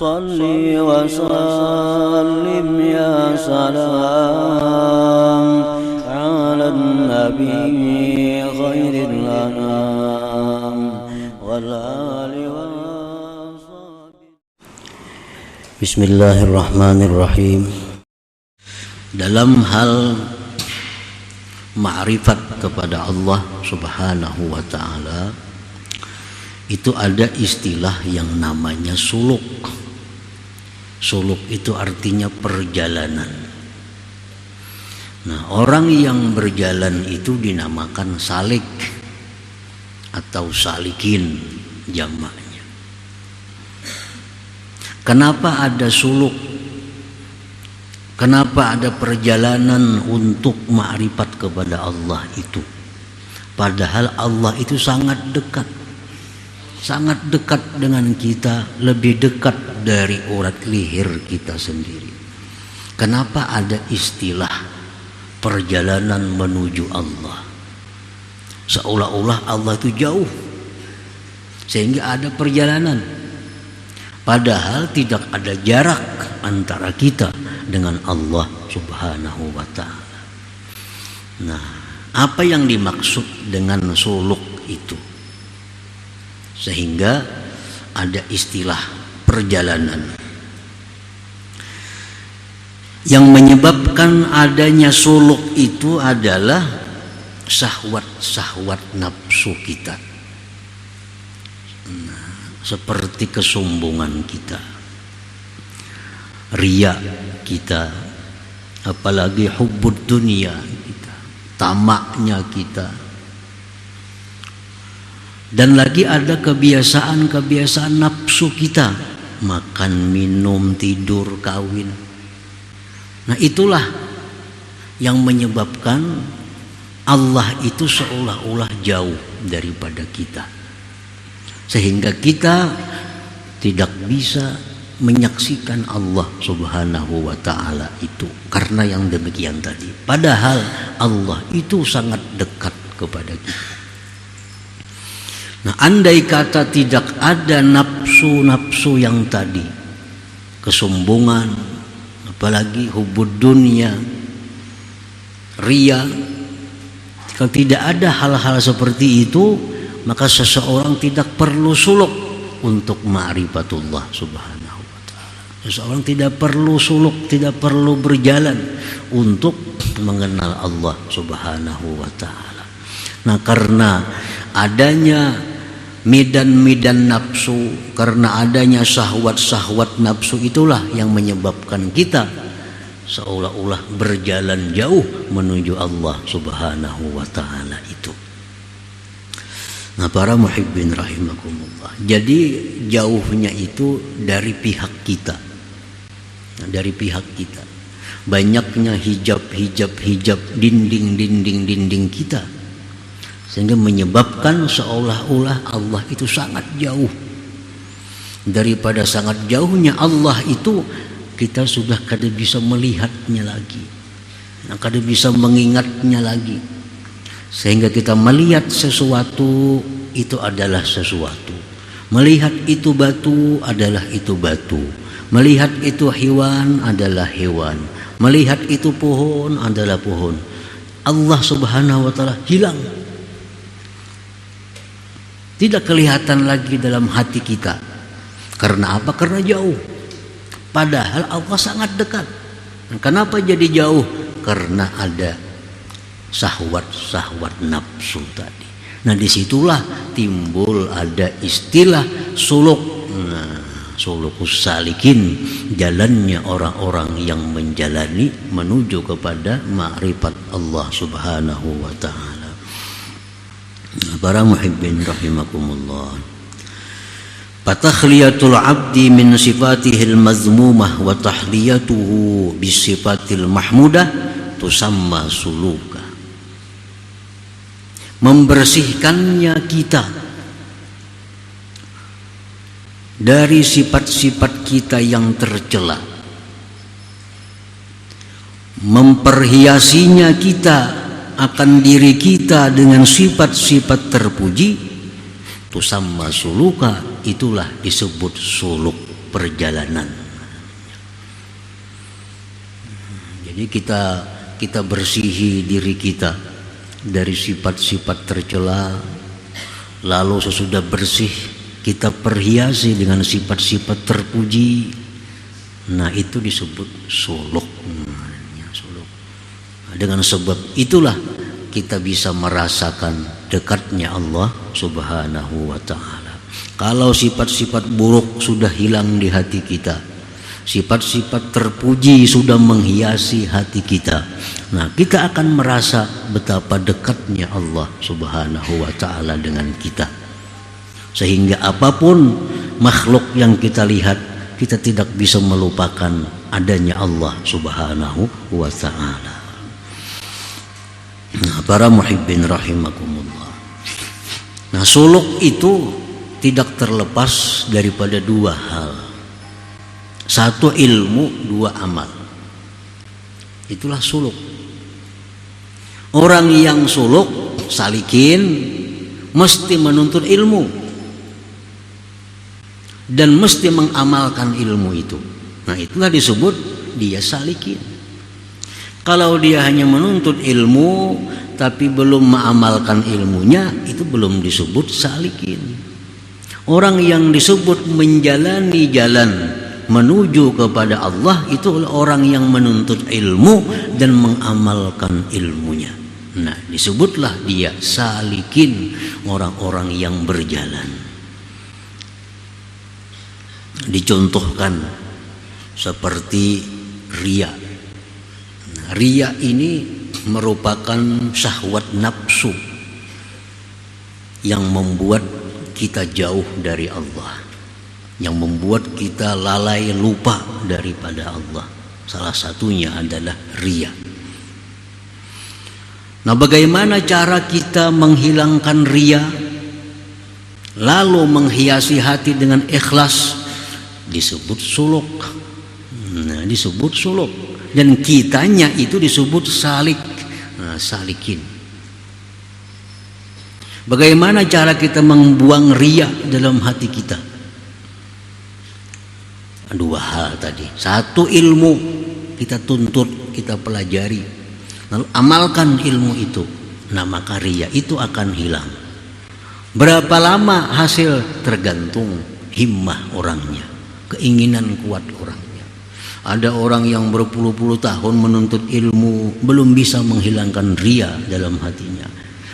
salli wa sallim ya salam ala nabi khairil anam wal ali wa sahbihi. Bismillahirrahmanirrahim. Dalam hal ma'rifat kepada Allah Subhanahu wa ta'ala itu ada istilah yang namanya suluk. Suluk itu artinya perjalanan. Nah, orang yang berjalan itu dinamakan salik atau salikin jamaknya. Kenapa ada suluk? Kenapa ada perjalanan untuk ma'rifat kepada Allah itu? Padahal Allah itu sangat dekat dengan kita, lebih dekat dari urat leher kita sendiri. Kenapa ada istilah perjalanan menuju Allah? Seolah-olah Allah itu jauh, sehingga ada perjalanan. Padahal tidak ada jarak antara kita dengan Allah Subhanahu wa ta'ala. Nah, apa yang dimaksud dengan suluk itu? Sehingga ada istilah perjalanan. Yang menyebabkan adanya suluk itu adalah syahwat-syahwat nafsu kita. Nah, seperti kesombongan kita, riya kita, apalagi hubbud dunia kita, tamaknya kita. Dan lagi ada kebiasaan-kebiasaan nafsu kita, makan, minum, tidur, kawin. Nah, itulah yang menyebabkan Allah itu seolah-olah jauh daripada kita, sehingga kita tidak bisa menyaksikan Allah Subhanahu wa ta'ala itu karena yang demikian tadi. Padahal Allah itu sangat dekat kepada kita. Nah, andai kata tidak ada nafsu-nafsu yang tadi, kesombongan, apalagi hubud dunia, riya, kalau tidak ada hal-hal seperti itu, maka seseorang tidak perlu suluk untuk ma'rifatullah Subhanahu wa ta'ala. Seseorang tidak perlu suluk, tidak perlu berjalan untuk mengenal Allah Subhanahu wa ta'ala. Nah, karena adanya medan-medan nafsu, karena adanya syahwat-syahwat nafsu, itulah yang menyebabkan kita seolah-olah berjalan jauh menuju Allah Subhanahu wa ta'ala itu. Nah, para muhibbin rahimakumullah, jadi jauhnya itu dari pihak kita. Nah, dari pihak kita, banyaknya hijab dinding kita, sehingga menyebabkan seolah-olah Allah itu sangat jauh. Daripada sangat jauhnya Allah itu, kita sudah kada bisa melihatnya lagi, kada bisa mengingatnya lagi. Sehingga kita melihat sesuatu itu adalah sesuatu, melihat itu batu adalah itu batu, melihat itu hewan adalah hewan, melihat itu pohon adalah pohon. Allah Subhanahu wa ta'ala hilang, tidak kelihatan lagi dalam hati kita. Karena apa? Karena jauh. Padahal Allah sangat dekat. Kenapa jadi jauh? Karena ada syahwat-syahwat nafsu tadi. Nah, disitulah timbul ada istilah suluk. Nah, sulukus salikin, jalannya orang-orang yang menjalani menuju kepada ma'rifat Allah Subhanahu wa ta'ala. Para muhibbin rahimakumullah, fatakhliyatul abdi min sifatihil mazmumah wa tahliyatuhu bisifatil mahmudah tusamma suluka. Membersihkannya kita dari sifat-sifat kita yang tercela, memperhiasinya kita akan diri kita dengan sifat-sifat terpuji, tusamma suluka, itulah disebut suluk. perjalanan. Jadi kita bersihi diri kita dari sifat-sifat tercela, lalu sesudah bersih kita perhiasi dengan sifat-sifat terpuji. Nah, itu disebut suluk. Dengan sebab itulah kita bisa merasakan dekatnya Allah Subhanahu wa ta'ala. Kalau sifat-sifat buruk sudah hilang di hati kita, sifat-sifat terpuji sudah menghiasi hati kita, nah kita akan merasa betapa dekatnya Allah Subhanahu wa ta'ala dengan kita. Sehingga apapun makhluk yang kita lihat, kita tidak bisa melupakan adanya Allah Subhanahu wa ta'ala. Nah, para muhibbin rahimakumullah. Nah, suluk itu tidak terlepas daripada dua hal. Satu ilmu, dua amal. Itulah suluk. Orang yang suluk, salikin, mesti menuntut ilmu dan mesti mengamalkan ilmu itu. Nah, itulah disebut dia salikin. Kalau dia hanya menuntut ilmu tapi belum mengamalkan ilmunya, itu belum disebut salikin. Orang yang disebut menjalani jalan menuju kepada Allah itu orang yang menuntut ilmu dan mengamalkan ilmunya. Nah, disebutlah dia salikin, orang-orang yang berjalan. Dicontohkan seperti riya. Nah, riya ini merupakan syahwat nafsu yang membuat kita jauh dari Allah, yang membuat kita lalai lupa daripada Allah. Salah satunya adalah riya. Nah, bagaimana cara kita menghilangkan riya lalu menghiasi hati dengan ikhlas? Disebut suluk. Nah, disebut suluk. Dan kitanya itu disebut salik. Nah, salikin. Bagaimana cara kita membuang riya dalam hati kita? Dua hal tadi. Satu, ilmu kita tuntut, kita pelajari, lalu amalkan ilmu itu. Nah, maka riya itu akan hilang. Berapa lama hasil? Tergantung himmah orangnya, keinginan kuat orangnya. Ada orang yang berpuluh-puluh tahun menuntut ilmu belum bisa menghilangkan riya dalam hatinya.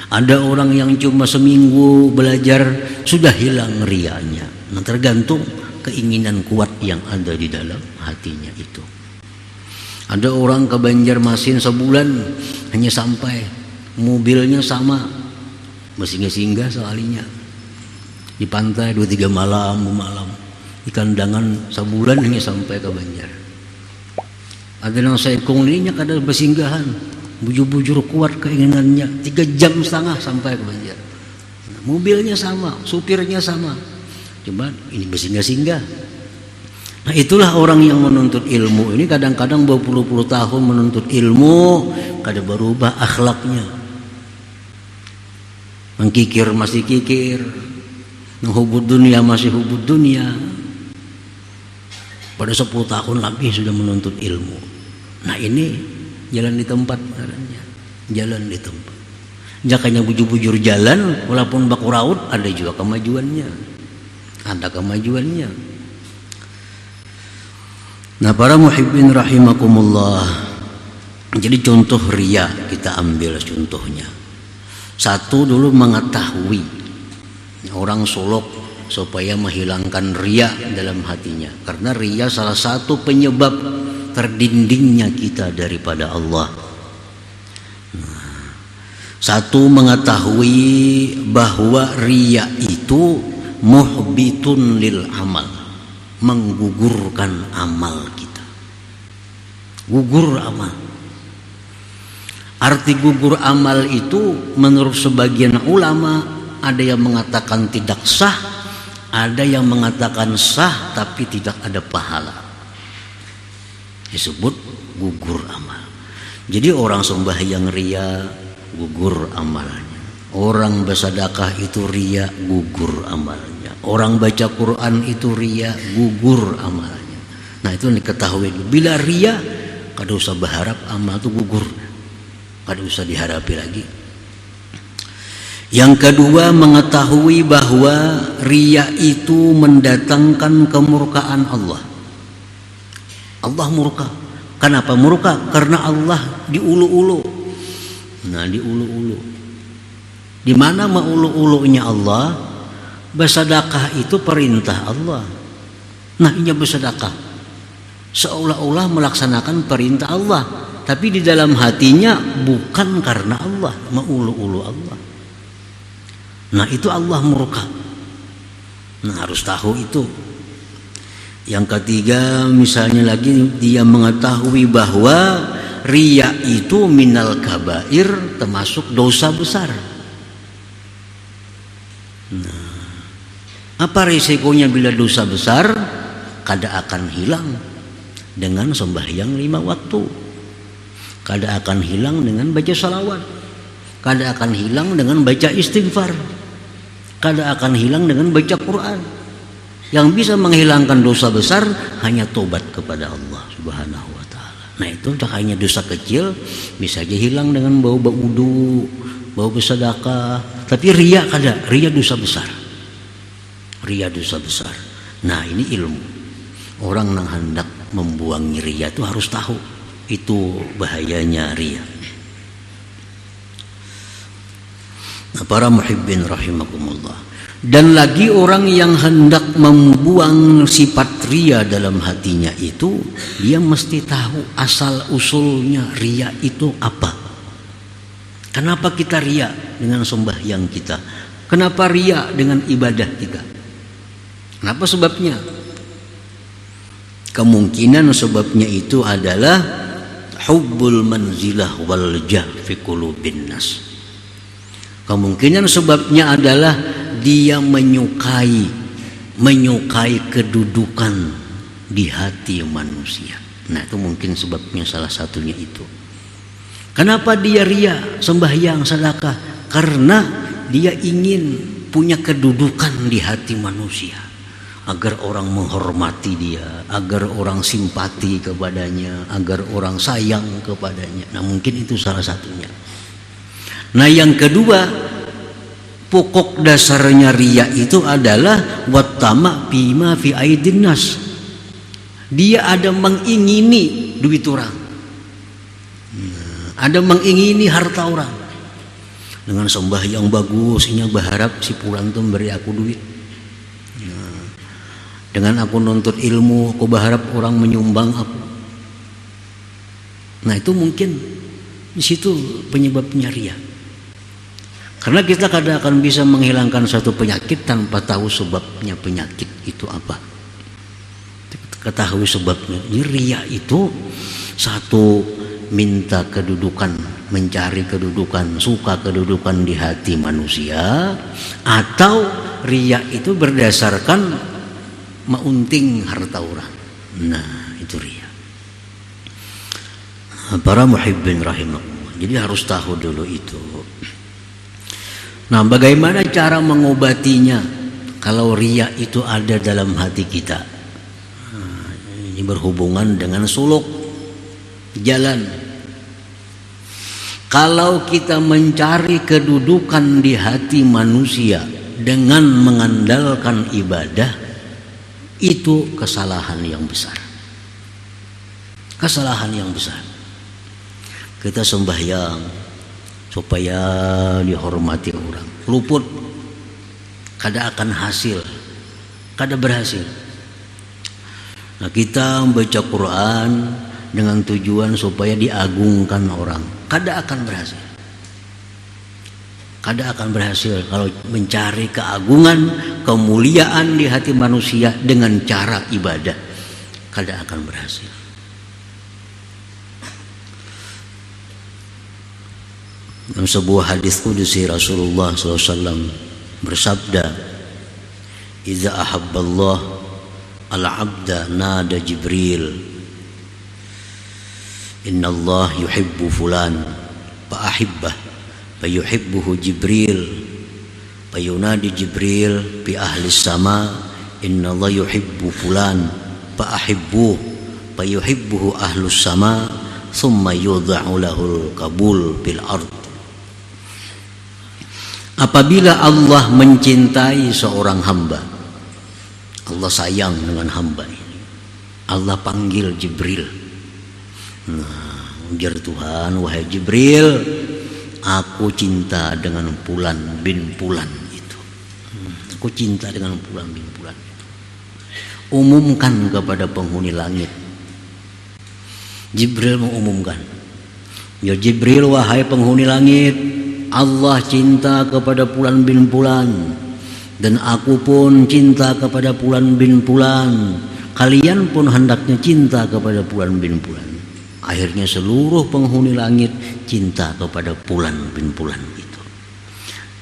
Ada orang yang cuma seminggu belajar sudah hilang riyanya. Nah, tergantung keinginan kuat yang ada di dalam hatinya itu. Ada orang ke Banjarmasin sebulan hanya sampai, mobilnya sama, mesti singgah soalnya di pantai 2-3 malam, di kandangan sebulan hanya sampai ke Banjar. Ada yang seekong ini kada bersinggahan, bujur-bujur kuat keinginannya, 3,5 jam sampai ke Banjar. Nah, mobilnya sama, supirnya sama, cuma ini bersinggah-singgah. Nah, itulah orang yang menuntut ilmu ini kadang-kadang berpuluh-puluh tahun menuntut ilmu, kada berubah akhlaknya. Mengkikir masih kikir, menghubud dunia masih hubud dunia. Pada 10 tahun lebih sudah menuntut ilmu. Nah, ini jalan di tempat caranya. Jalan di tempat. Jakanya bujur-bujur jalan, walaupun baku raut, ada juga kemajuannya. Ada kemajuannya. Nah, para muhibbin rahimakumullah. Jadi contoh riya kita ambil contohnya. Satu dulu mengetahui orang suluk supaya menghilangkan riya dalam hatinya, karena riya salah satu penyebab terdindingnya kita daripada Allah. Nah, satu mengetahui bahwa riya itu muhbitun lil amal, menggugurkan amal kita. Gugur amal. Arti gugur amal itu menurut sebagian ulama ada yang mengatakan tidak sah, ada yang mengatakan sah tapi tidak ada pahala. Disebut gugur amal. Jadi orang sembahyang riya, gugur amalnya. Orang bersedekah itu riya, gugur amalnya. Orang baca Quran itu ria, gugur amalnya. Nah itu diketahui. Bila ria, kada usah berharap amal itu gugur, kada usah diharapi lagi. Yang kedua, mengetahui bahwa ria itu mendatangkan kemurkaan Allah. Allah murka. Kenapa murka? Karena Allah diulu-ulu. Nah diulu-ulu. Di mana maulu-ulunya Allah? Bersedekah itu perintah Allah. Nah ini bersedekah seolah-olah melaksanakan perintah Allah, tapi di dalam hatinya bukan karena Allah, maulu-ulu Allah. Nah itu Allah murka. Nah harus tahu itu. Yang ketiga, misalnya lagi, dia mengetahui bahwa riya itu minal kabair, termasuk dosa besar. Nah, apa risikonya bila dosa besar? Kada akan hilang dengan sembahyang 5 waktu, kada akan hilang dengan baca salawat, kada akan hilang dengan baca istighfar, kada akan hilang dengan baca Quran. Yang bisa menghilangkan dosa besar hanya tobat kepada Allah Subhanahu wa ta'ala. Nah itu hanya dosa kecil bisa aja hilang dengan bau wudu, bau bersedekah. Tapi riya kada, riya dosa besar. Riya dosa besar. Nah ini ilmu. Orang yang hendak membuangi riya itu harus tahu itu bahayanya riya. Nah, para muhibbin rahimakumullah. Dan lagi orang yang hendak membuang sifat riya dalam hatinya itu, dia mesti tahu asal usulnya riya itu apa. Kenapa kita riya dengan sembahyang kita? Kenapa riya dengan ibadah kita? Kenapa sebabnya? Kemungkinan sebabnya itu adalah hubbul manzilah wal jah fi qulubin nas. Kemungkinan sebabnya adalah dia menyukai kedudukan di hati manusia. Nah itu mungkin sebabnya, salah satunya itu. Kenapa dia riya sembahyang sedekah? Karena dia ingin punya kedudukan di hati manusia, agar orang menghormati dia, agar orang simpati kepadanya, agar orang sayang kepadanya. Nah mungkin itu salah satunya. Nah yang kedua, pokok dasarnya riya itu adalah wattama bima fi aidin nas. Dia ada mengingini duit orang, ada mengingini harta orang. Dengan sembahyang bagus, ini berharap si pulang tuh beri aku duit. Dengan aku nuntut ilmu, aku berharap orang menyumbang aku. Nah itu mungkin di situ penyebabnya riya. Karena kita kadang akan bisa menghilangkan satu penyakit tanpa tahu sebabnya penyakit itu apa. Ketahui sebabnya. Jadi riya itu satu, minta kedudukan, mencari kedudukan, suka kedudukan di hati manusia, atau riya itu berdasarkan maunting harta orang. Nah itu riya. Para muhibbin rahimakumullah. Jadi harus tahu dulu itu. Nah bagaimana cara mengobatinya kalau riya itu ada dalam hati kita? Nah, ini berhubungan dengan suluk jalan. Kalau kita mencari kedudukan di hati manusia dengan mengandalkan ibadah, itu kesalahan yang besar. Kesalahan yang besar. Kita sembahyang supaya dihormati orang, luput, kada akan hasil, kada berhasil. Nah kita membaca Quran dengan tujuan supaya diagungkan orang, kada akan berhasil. Kada akan berhasil kalau mencari keagungan, kemuliaan di hati manusia dengan cara ibadah, kada akan berhasil. Dalam sebuah hadis qudsi Rasulullah SAW bersabda, "Idza ahabballah al-'abda nada Jibril, inna Allah yuhibbu fulan fa ahibbah fa yuhibbuhu Jibril Fayunadi Jibril fi ahli sama, inna Allah yuhibbu fulan fa ahibbuh, fayuhibbuhu ahlus sama, thumma yudha'u lahul kabul fil ard. Apabila Allah mencintai seorang hamba, Allah sayang dengan hamba ini, Allah panggil Jibril. Nah, ujar Tuhan, wahai Jibril, aku cinta dengan Fulan bin Fulan itu. Aku cinta dengan Fulan bin Fulan itu. Umumkan kepada penghuni langit. Jibril mengumumkan, ya Jibril, wahai penghuni langit, Allah cinta kepada Fulan bin Fulan, dan aku pun cinta kepada Fulan bin Fulan. Kalian pun hendaknya cinta kepada Fulan bin Fulan. Akhirnya seluruh penghuni langit cinta kepada Fulan bin Fulan itu.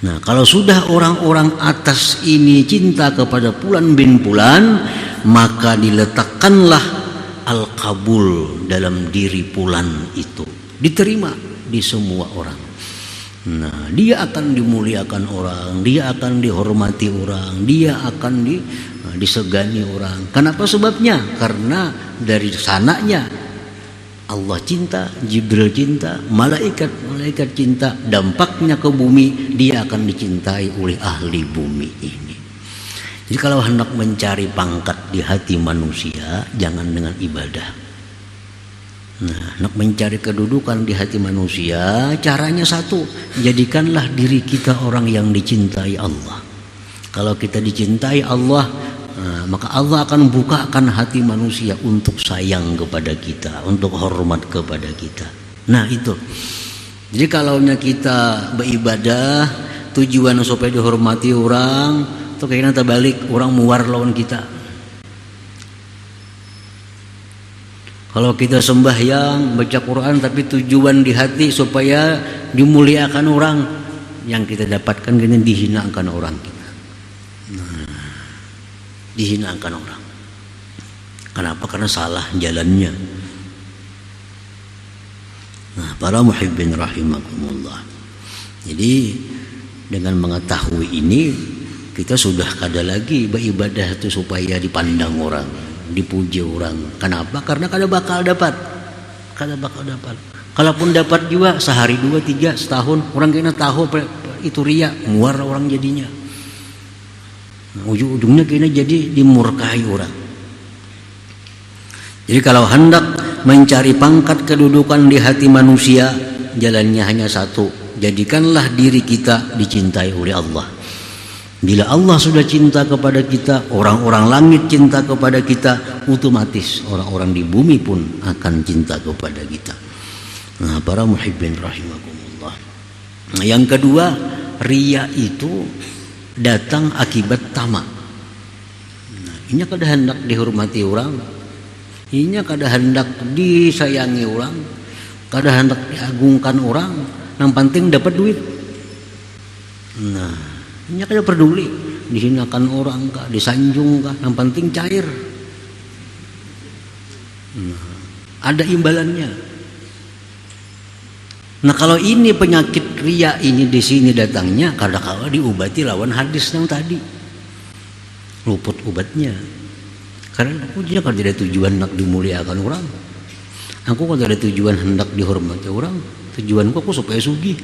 Nah, kalau sudah orang-orang atas ini cinta kepada Fulan bin Fulan, maka diletakkanlah al-kabul dalam diri Fulan itu, diterima di semua orang. Nah, dia akan dimuliakan orang, dia akan dihormati orang, dia akan disegani orang. Kenapa sebabnya? Karena dari sananya Allah cinta, Jibril cinta, malaikat cinta, dampaknya ke bumi, dia akan dicintai oleh ahli bumi ini. Jadi kalau hendak mencari pangkat di hati manusia, jangan dengan ibadah. Nah, hendak mencari kedudukan di hati manusia, caranya satu, jadikanlah diri kita orang yang dicintai Allah. Kalau kita dicintai Allah, maka Allah akan bukakan hati manusia untuk sayang kepada kita, untuk hormat kepada kita. Nah itu. Jadi kalau kita beribadah tujuan supaya dihormati orang, itu kayaknya terbalik, orang muar lawan kita. Kalau kita sembahyang, baca Quran, tapi tujuan di hati supaya dimuliakan orang, yang kita dapatkan kini dihinakan orang kita. Dihinakan orang. Kenapa? Karena salah jalannya. Nah, para muhibbin rahimakumullah. Jadi dengan mengetahui ini, kita sudah kada lagi beribadah itu supaya dipandang orang, dipuji orang. Kenapa? Karena kada bakal dapat. Kada bakal dapat. Kalaupun dapat juga sehari, 2, 3, setahun, orang kena tahu itu riya, muar orang jadinya. Ujung-ujungnya kena jadi dimurkai orang. Jadi kalau hendak mencari pangkat kedudukan di hati manusia, jalannya hanya satu, jadikanlah diri kita dicintai oleh Allah. Bila Allah sudah cinta kepada kita, orang-orang langit cinta kepada kita, otomatis orang-orang di bumi pun akan cinta kepada kita. Nah, para muhibbin rahimakumullah. Nah, yang kedua, riya itu datang akibat tamak. Nah, ini kada hendak dihormati orang, ini kada hendak disayangi orang, kada hendak diagungkan orang, yang penting dapat duit. Nah, ini kada peduli dihinakan orang kah, disanjung kah, yang penting cair. Nah, ada imbalannya. Nah, kalau ini penyakit riya ini di sini datangnya, kadang-kadang diobati lawan hadis yang tadi, luput obatnya. Karena aku juga kada ada tujuan hendak dimuliakan orang, aku kada ada tujuan hendak dihormati orang, tujuanku aku supaya sugih.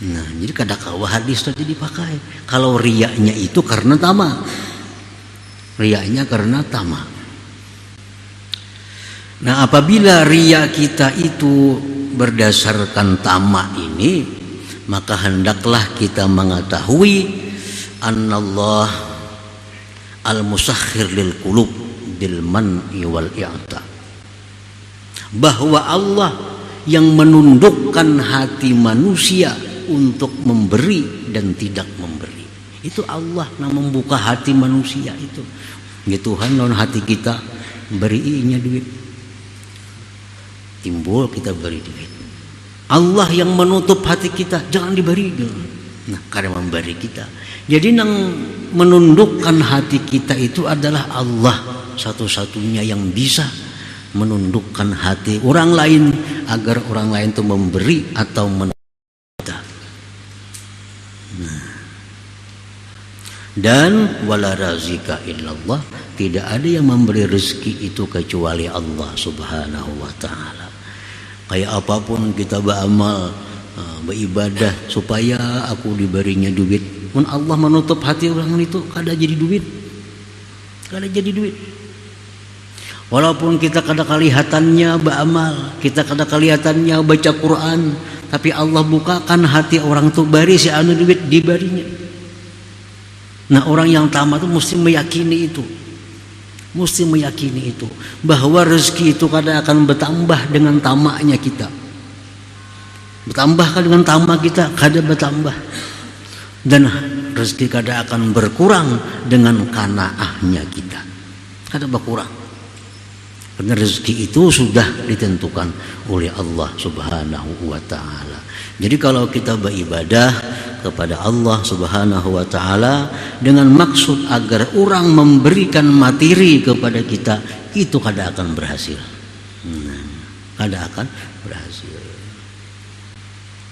Nah, jadi kadang-kadang hadis tadi dipakai. Kalau riyanya itu karena tamak, riyanya karena tamak. Nah, apabila riya kita itu berdasarkan tamak ini, maka hendaklah kita mengetahui annallah al-musakhir lil qulub bil man'i wal i'ta, bahwa Allah yang menundukkan hati manusia untuk memberi dan tidak memberi. Itu Allah yang membuka hati manusia itu. Ya Tuhan, lawan hati kita berinya duit, timbul kita beri duit. Allah yang menutup hati kita, jangan diberi. Nah, karena memberi kita. Jadi yang menundukkan hati kita itu adalah Allah, satu-satunya yang bisa menundukkan hati orang lain agar orang lain itu memberi atau menunduk kita. Nah, Dan wala razika illallah, tidak ada yang memberi rezeki itu kecuali Allah Subhanahu wa taala. Kayak apapun kita beramal, beribadah supaya aku diberinya duit, mun Allah menutup hati orang itu kada jadi duit, kada jadi duit. Walaupun kita kada kelihatannya beramal, kita kada kelihatannya baca Quran, tapi Allah bukakan hati orang tuh bari si anu duit dibarinya. Nah, orang yang tamat itu mesti meyakini itu. Mesti meyakini itu, bahwa rezeki itu kadang akan bertambah dengan tamaknya kita. Bertambah dengan tamak kita, kadang bertambah. Dan rezeki kadang akan berkurang dengan qanaahnya kita. Kadang berkurang. Karena rezeki itu sudah ditentukan oleh Allah Subhanahu wa taala. Jadi kalau kita beribadah kepada Allah Subhanahu wa taala dengan maksud agar orang memberikan materi kepada kita, itu kada akan berhasil. Kada akan berhasil.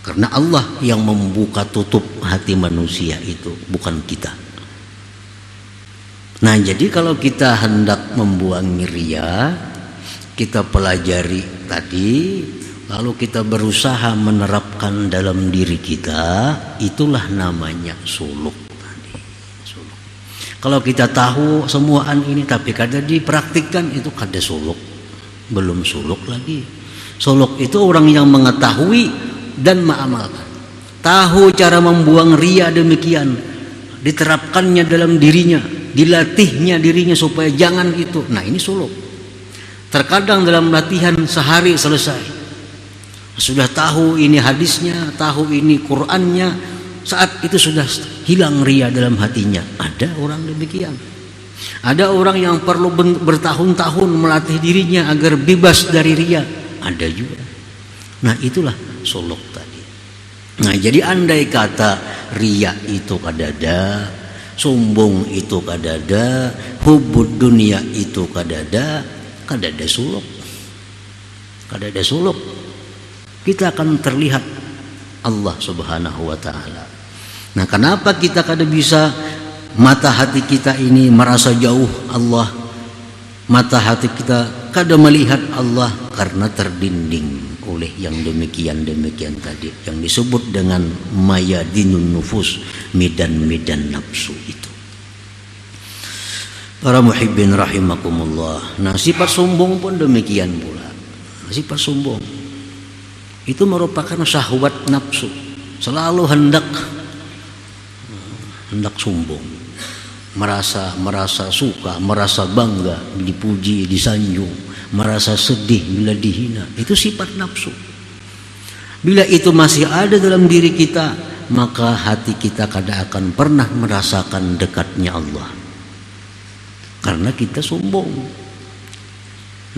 Karena Allah yang membuka tutup hati manusia itu, bukan kita. Nah, jadi kalau kita hendak membuang riya, kita pelajari tadi, lalu kita berusaha menerapkan dalam diri kita, itulah namanya suluk tadi. Suluk. Kalau kita tahu semuaan ini tapi kada dipraktikkan, itu kada suluk. Belum suluk lagi. Suluk itu orang yang mengetahui dan mengamalkan. Tahu cara membuang riya demikian, diterapkannya dalam dirinya, dilatihnya dirinya supaya jangan itu. Nah, ini suluk. Terkadang dalam latihan sehari selesai, sudah tahu ini hadisnya, tahu ini Qur'annya, saat itu sudah hilang riya dalam hatinya. Ada orang demikian. Ada orang yang perlu bertahun-tahun melatih dirinya agar bebas dari riya. Ada juga. Nah, itulah suluk tadi. Nah, jadi andai kata riya itu kadada, sombong itu kadada, hubud dunia itu kadada, kadada suluk. Kadada suluk. Kita akan terlihat Allah Subhanahu wa taala. Nah, kenapa kita kada bisa mata hati kita ini merasa jauh Allah? Mata hati kita kada melihat Allah karena terdinding oleh yang demikian tadi, yang disebut dengan mayadinun nufus, medan-medan nafsu itu. Para muhibbin rahimakumullah. Nah, sifat sombong pun demikian pula. Sifat sombong itu merupakan syahwat nafsu, selalu hendak sombong, merasa suka, merasa bangga dipuji, disanjung, merasa sedih bila dihina. Itu sifat nafsu. Bila itu masih ada dalam diri kita, maka hati kita kada akan pernah merasakan dekatnya Allah, karena kita sombong.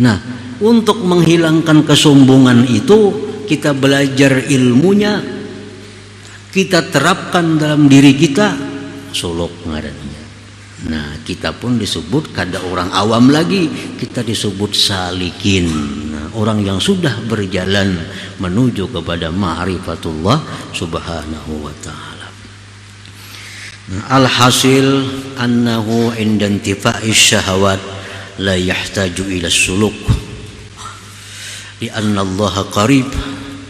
Nah, untuk menghilangkan kesombongan itu, kita belajar ilmunya, kita terapkan dalam diri kita, suluk ngarannya. Nah, kita pun disebut kada orang awam lagi, kita disebut salikin. Nah, orang yang sudah berjalan menuju kepada ma'rifatullah Subhanahu wa ta'ala. Nah, alhasil annahu inda intifa'is syahawat la yahtaju ila suluk, li'anna Allah qarib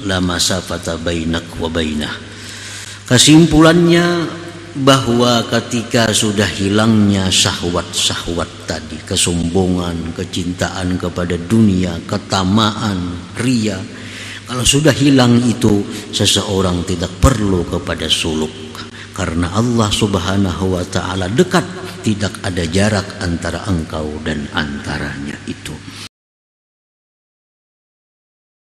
la masafata bainak wa bainah. Kesimpulannya bahwa ketika sudah hilangnya syahwat-syahwat tadi, kesombongan, kecintaan kepada dunia, ketamaan, riya, kalau sudah hilang itu, seseorang tidak perlu kepada suluk, karena Allah Subhanahu wa ta'ala dekat, tidak ada jarak antara engkau dan antaranya itu.